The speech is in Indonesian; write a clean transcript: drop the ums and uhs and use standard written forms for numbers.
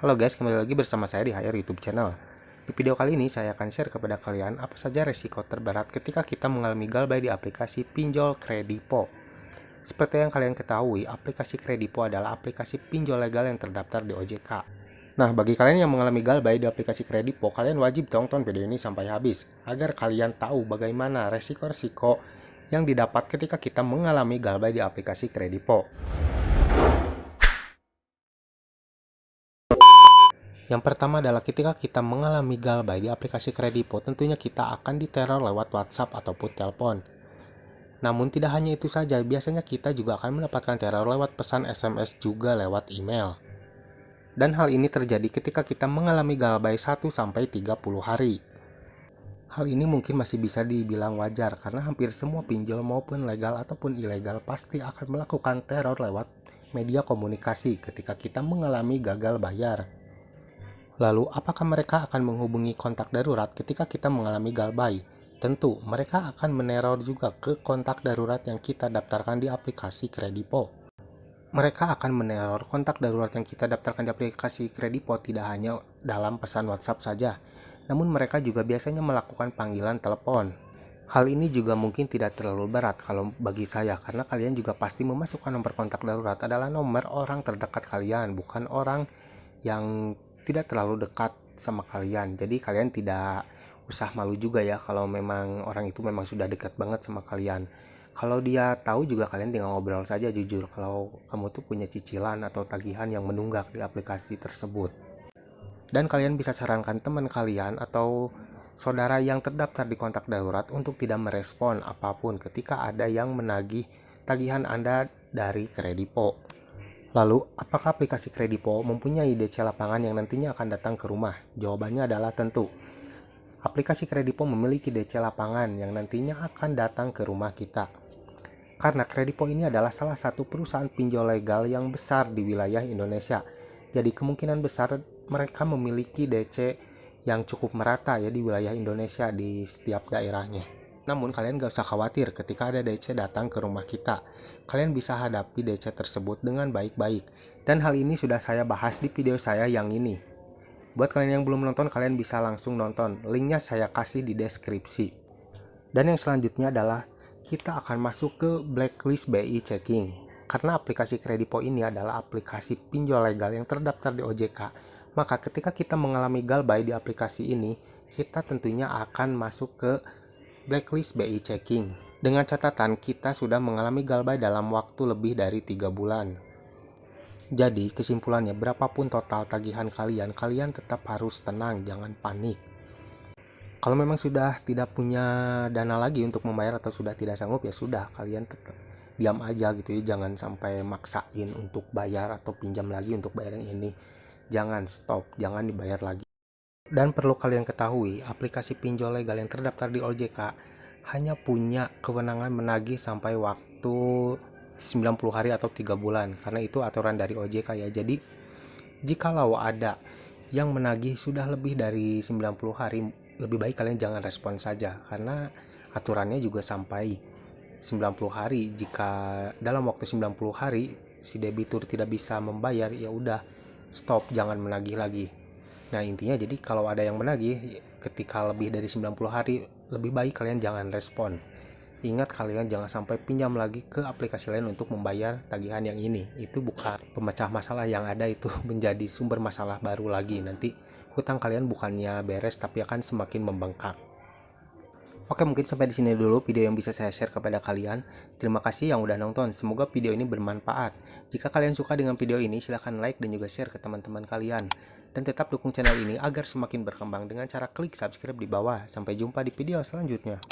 Halo guys, kembali lagi bersama saya di HR YouTube channel. Di video kali ini saya akan share kepada kalian apa saja resiko terberat ketika kita mengalami galbay di aplikasi pinjol Kredipo. Seperti yang kalian ketahui, aplikasi Kredipo adalah aplikasi pinjol legal yang terdaftar di OJK. Nah, bagi kalian yang mengalami galbay di aplikasi Kredipo, kalian wajib tonton video ini sampai habis agar kalian tahu bagaimana resiko-resiko yang didapat ketika kita mengalami galbay di aplikasi Kredipo. Yang pertama adalah ketika kita mengalami galbay di aplikasi Kredipo, tentunya kita akan diteror lewat WhatsApp ataupun telepon. Namun tidak hanya itu saja, biasanya kita juga akan mendapatkan teror lewat pesan SMS juga lewat email. Dan hal ini terjadi ketika kita mengalami galbay 1-30 hari. Hal ini mungkin masih bisa dibilang wajar karena hampir semua pinjol maupun legal ataupun ilegal pasti akan melakukan teror lewat media komunikasi ketika kita mengalami gagal bayar. Lalu, apakah mereka akan menghubungi kontak darurat ketika kita mengalami galbay? Tentu, mereka akan meneror juga ke kontak darurat yang kita daftarkan di aplikasi Kredipo. Mereka akan meneror kontak darurat yang kita daftarkan di aplikasi Kredipo tidak hanya dalam pesan WhatsApp saja, namun mereka juga biasanya melakukan panggilan telepon. Hal ini juga mungkin tidak terlalu berat kalau bagi saya, karena kalian juga pasti memasukkan nomor kontak darurat adalah nomor orang terdekat kalian, bukan orang yang tidak terlalu dekat sama kalian. Jadi kalian tidak usah malu juga ya kalau memang orang itu memang sudah dekat banget sama kalian. Kalau dia tahu juga kalian tinggal ngobrol saja jujur kalau kamu tuh punya cicilan atau tagihan yang menunggak di aplikasi tersebut. Dan kalian bisa sarankan teman kalian atau saudara yang terdaftar di kontak darurat untuk tidak merespon apapun ketika ada yang menagih tagihan Anda dari Kredipo. Lalu, apakah aplikasi Kredipo mempunyai DC lapangan yang nantinya akan datang ke rumah? Jawabannya adalah tentu. Aplikasi Kredipo memiliki DC lapangan yang nantinya akan datang ke rumah kita. Karena Kredipo ini adalah salah satu perusahaan pinjol legal yang besar di wilayah Indonesia. Jadi kemungkinan besar mereka memiliki DC yang cukup merata ya di wilayah Indonesia di setiap daerahnya. Namun kalian gak usah khawatir ketika ada DC datang ke rumah kita. Kalian bisa hadapi DC tersebut dengan baik-baik. Dan hal ini sudah saya bahas di video saya yang ini. Buat kalian yang belum nonton, kalian bisa langsung nonton. Linknya saya kasih di deskripsi. Dan yang selanjutnya adalah kita akan masuk ke blacklist BI checking. Karena aplikasi Kredipo ini adalah aplikasi pinjol legal yang terdaftar di OJK. Maka ketika kita mengalami galbay di aplikasi ini, kita tentunya akan masuk ke blacklist BI checking. Dengan catatan kita sudah mengalami galbay dalam waktu lebih dari 3 bulan. Jadi kesimpulannya, berapapun total tagihan kalian, kalian tetap harus tenang, jangan panik. Kalau memang sudah tidak punya dana lagi untuk membayar atau sudah tidak sanggup, ya sudah, kalian tetap diam aja gitu ya, jangan sampai maksain untuk bayar atau pinjam lagi untuk bayar yang ini. Jangan stop, jangan dibayar lagi. Dan perlu kalian ketahui, aplikasi pinjol legal yang terdaftar di OJK hanya punya kewenangan menagih sampai waktu 90 hari atau 3 bulan. Karena itu aturan dari OJK ya. Jadi, jikalau ada yang menagih sudah lebih dari 90 hari, lebih baik kalian jangan respon saja. Karena aturannya juga sampai 90 hari. Jika dalam waktu 90 hari si debitur tidak bisa membayar, ya udah stop, jangan menagih lagi. Nah intinya jadi kalau ada yang menagih ketika lebih dari 90 hari, lebih baik kalian jangan respon. Ingat, kalian jangan sampai pinjam lagi ke aplikasi lain untuk membayar tagihan yang ini. Itu bukan pemecah masalah, yang ada itu menjadi sumber masalah baru lagi. Nanti hutang kalian bukannya beres tapi akan semakin membengkak. Oke, mungkin sampai di sini dulu video yang bisa saya share kepada kalian. Terima kasih yang udah nonton. Semoga video ini bermanfaat. Jika kalian suka dengan video ini, silahkan like dan juga share ke teman-teman kalian. Dan tetap dukung channel ini agar semakin berkembang dengan cara klik subscribe di bawah. Sampai jumpa di video selanjutnya.